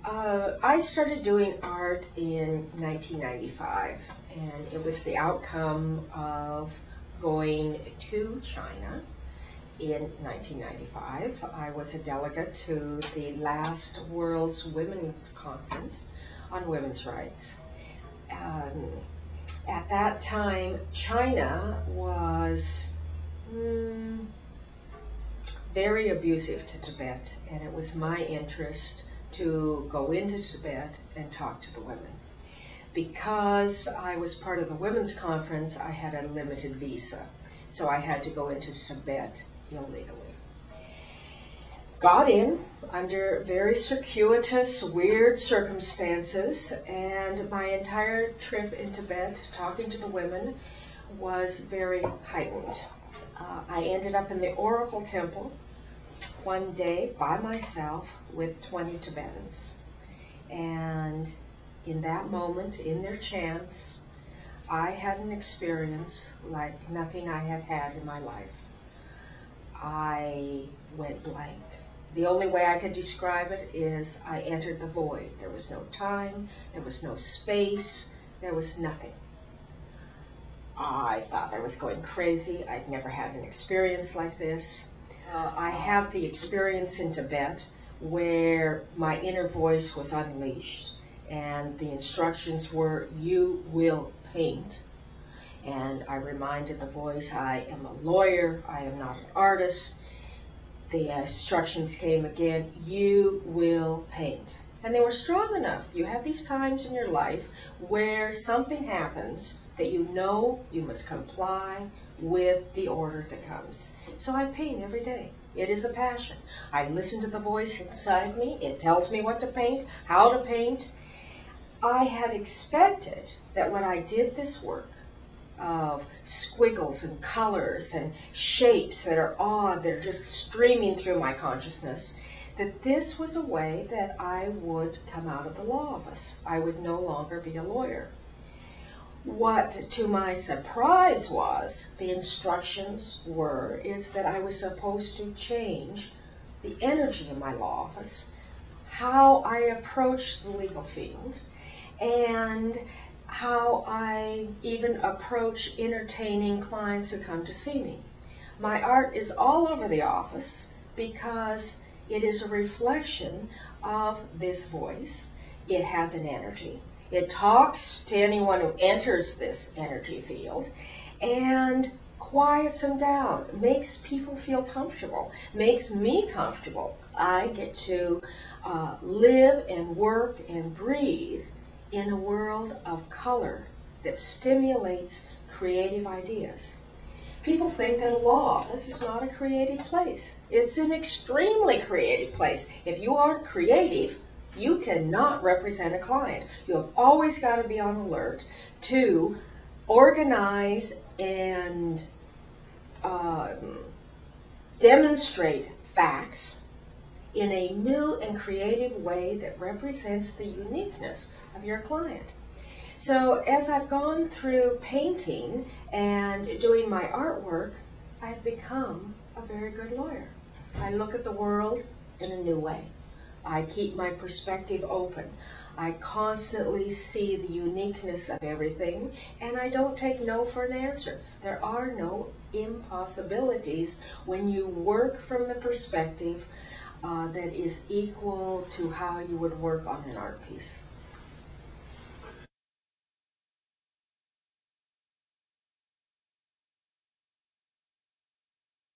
I started doing art in 1995, and it was the outcome of going to China in 1995. I was a delegate to the last World's Women's Conference on Women's Rights. At that time, China was very abusive to Tibet, and it was my interest to go into Tibet and talk to the women. Because I was part of the women's conference, I had a limited visa, so I had to go into Tibet illegally. Got in under very circuitous, weird circumstances, and my entire trip in Tibet, talking to the women, was very heightened. I ended up in the Oracle Temple one day by myself with 20 Tibetans. And in that moment, in their chants, I had an experience like nothing I had had in my life. I went blank. The only way I could describe it is I entered the void. There was no time, there was no space, there was nothing. I thought I was going crazy. I'd never had an experience like this. I had the experience in Tibet where my inner voice was unleashed, and the instructions were, you will paint. And I reminded the voice, I am a lawyer, I am not an artist. The instructions came again, you will paint. And they were strong enough. You have these times in your life where something happens that you know you must comply with the order that comes. So I paint every day. It is a passion. I listen to the voice inside me. It tells me what to paint, how to paint. I had expected that when I did this work of squiggles and colors and shapes that are odd, that are just streaming through my consciousness, that this was a way that I would come out of the law office. I would no longer be a lawyer. What, to my surprise, was the instructions is that I was supposed to change the energy in my law office, how I approach the legal field, and how I even approach entertaining clients who come to see me. My art is all over the office because it is a reflection of this voice. It has an energy. It talks to anyone who enters this energy field and quiets them down, makes people feel comfortable, makes me comfortable. I get to live and work and breathe in a world of color that stimulates creative ideas. People think that a law office is not a creative place. It's an extremely creative place. If you aren't creative, you cannot represent a client. You have always got to be on alert to organize and demonstrate facts in a new and creative way that represents the uniqueness of your client. So as I've gone through painting and doing my artwork, I've become a very good lawyer. I look at the world in a new way. I keep my perspective open. I constantly see the uniqueness of everything, and I don't take no for an answer. There are no impossibilities when you work from the perspective that is equal to how you would work on an art piece.